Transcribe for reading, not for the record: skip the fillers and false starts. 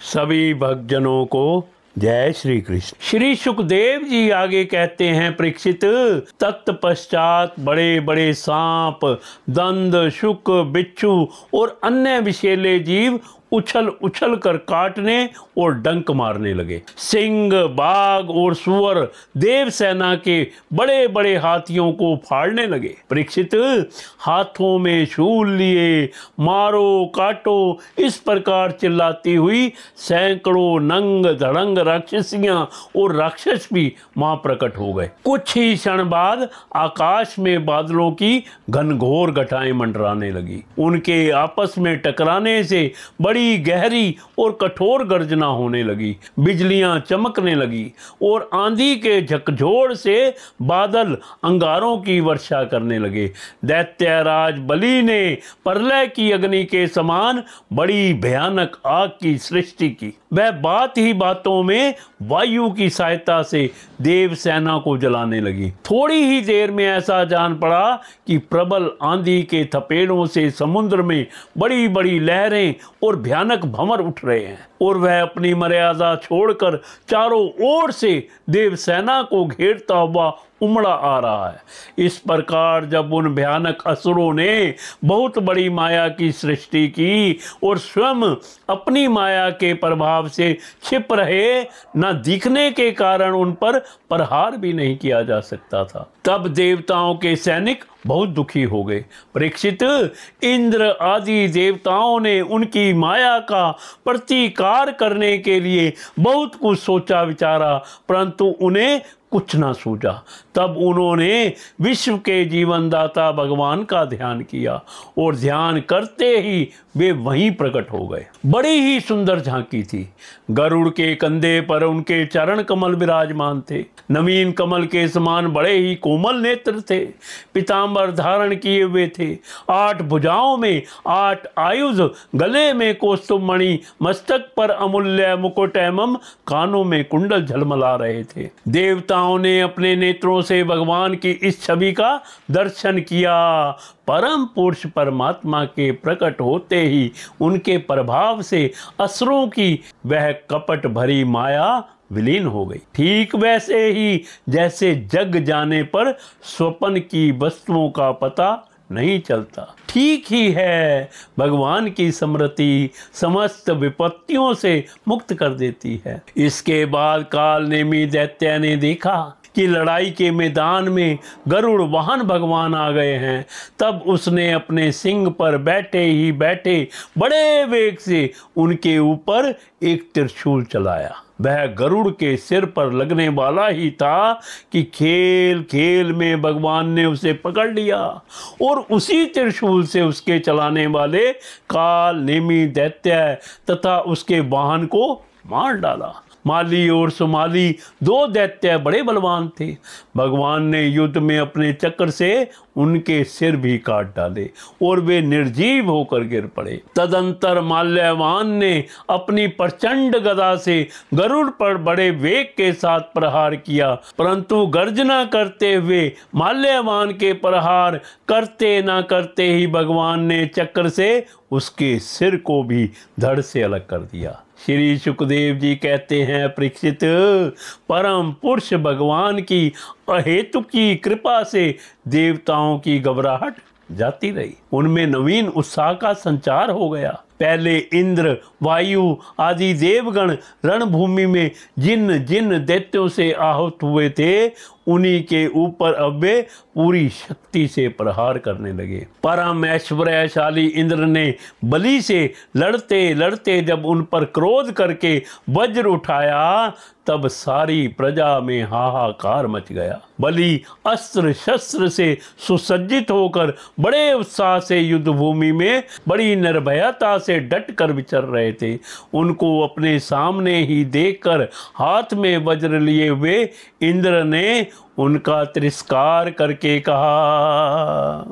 सभी भक्तजनों को जय श्री कृष्ण। श्री सुखदेव जी आगे कहते हैं, परीक्षित, तत्पश्चात बड़े बड़े सांप, दंद, शुक, बिच्छू और अन्य विषैले जीव उछल उछल कर काटने और डंक मारने लगे। सिंह, बाघ और सुअर देव सेना के बड़े बड़े हाथियों को फाड़ने लगे। परीक्षित, हाथों में शूल लिए मारो काटो इस प्रकार चिल्लाती हुई सैकड़ों नंग धड़ंग राक्षसियां और राक्षस भी वहां प्रकट हो गए। कुछ ही क्षण बाद आकाश में बादलों की घनघोर घटाएं मंडराने लगी। उनके आपस में टकराने से बड़ी गहरी और कठोर गर्जना होने लगी। बिजलियां चमकने लगी और आंधी के झकझोर से बादल अंगारों की वर्षा करने लगे। दैत्यराज बलि ने प्रलय की अग्नि के समान बड़ी भयानक आग की सृष्टि की। वह बात ही बातों में वायु की सहायता से देव सेना को जलाने लगी। थोड़ी ही देर में ऐसा जान पड़ा कि प्रबल आंधी के थपेड़ों से समुद्र में बड़ी बड़ी लहरें और भयानक भंवर उठ रहे हैं और वह अपनी मर्यादा छोड़कर चारों ओर से देव सेना को घेरता हुआ उमड़ा आ रहा है। इस प्रकार जब उन भयानक असुरों ने बहुत बड़ी माया की सृष्टि की और स्वयं अपनी माया के प्रभाव से छिप रहे, न दिखने के कारण उन पर प्रहार भी नहीं किया जा सकता था, तब देवताओं के सैनिक बहुत दुखी हो गए। परीक्षित, इंद्र आदि देवताओं ने उनकी माया का प्रतिकार करने के लिए बहुत कुछ सोचा विचारा, परंतु उन्हें कुछ ना सूझा। तब उन्होंने विश्व के जीवनदाता भगवान का ध्यान किया और ध्यान करते ही वे वहीं प्रकट हो गए। बड़ी ही सुंदर झांकी थी। गरुड़ के कंधे पर उनके चरण कमल विराजमान थे। नवीन कमल के समान बड़े ही कोमल नेत्र थे। पीतांबर धारण किए हुए थे। 8 भुजाओं में 8 आयुध, गले में कौस्तुभमणि, मस्तक पर अमूल्य मुकुट एवं कानों में कुंडल झलमला रहे थे। देवताओं ने अपने नेत्रों से भगवान की इस छवि का दर्शन किया। परम पुरुष परमात्मा के प्रकट होते ही उनके प्रभाव से असुरों की वह कपट भरी माया विलीन हो गई। ठीक वैसे ही जैसे जग जाने पर स्वप्न की वस्तुओं का पता नहीं चलता, ठीक ही है भगवान की स्मृति समस्त विपत्तियों से मुक्त कर देती है। इसके बाद काल नेमी दैत्य ने देखा कि लड़ाई के मैदान में गरुड़ वाहन भगवान आ गए हैं। तब उसने अपने सिंह पर बैठे ही बैठे बड़े वेग से उनके ऊपर एक त्रिशूल चलाया। वह गरुड़ के सिर पर लगने वाला ही था कि खेल खेल में भगवान ने उसे पकड़ लिया और उसी त्रिशूल से उसके चलाने वाले काल नेमी दैत्य तथा उसके वाहन को मार डाला। माली और सुमाली 2 दैत्य बड़े बलवान थे। भगवान ने युद्ध में अपने चक्र से उनके सिर भी काट डाले और वे निर्जीव होकर गिर पड़े। तदंतर माल्यवान ने अपनी प्रचंड गदा से गरुड़ पर बड़े वेग के साथ प्रहार किया, परंतु गर्जना करते हुए माल्यवान के प्रहार करते ना करते ही भगवान ने चक्र से उसके सिर को भी धड़ से अलग कर दिया। श्री सुखदेव जी कहते हैं, परीक्षित, परम पुरुष भगवान की अहेतु की कृपा से देवताओं की घबराहट जाती रही। उनमें नवीन उत्साह का संचार हो गया। पहले इंद्र, वायु आदि देवगण रणभूमि में जिन जिन दैत्यों से आहत हुए थे, उन्हीं के ऊपर अब वे पूरी शक्ति से प्रहार करने लगे। परम ऐश्वर्यशाली इंद्र ने बलि से लड़ते लड़ते जब उन पर क्रोध करके वज्र उठाया, तब सारी प्रजा में हाहाकार मच गया। बलि अस्त्र शस्त्र से सुसज्जित होकर बड़े उत्साह से युद्ध भूमि में बड़ी निर्भयता से डट कर विचर रहे थे। उनको अपने सामने ही देखकर हाथ में वज्र लिए हुए इंद्र ने उनका तिरस्कार करके कहा,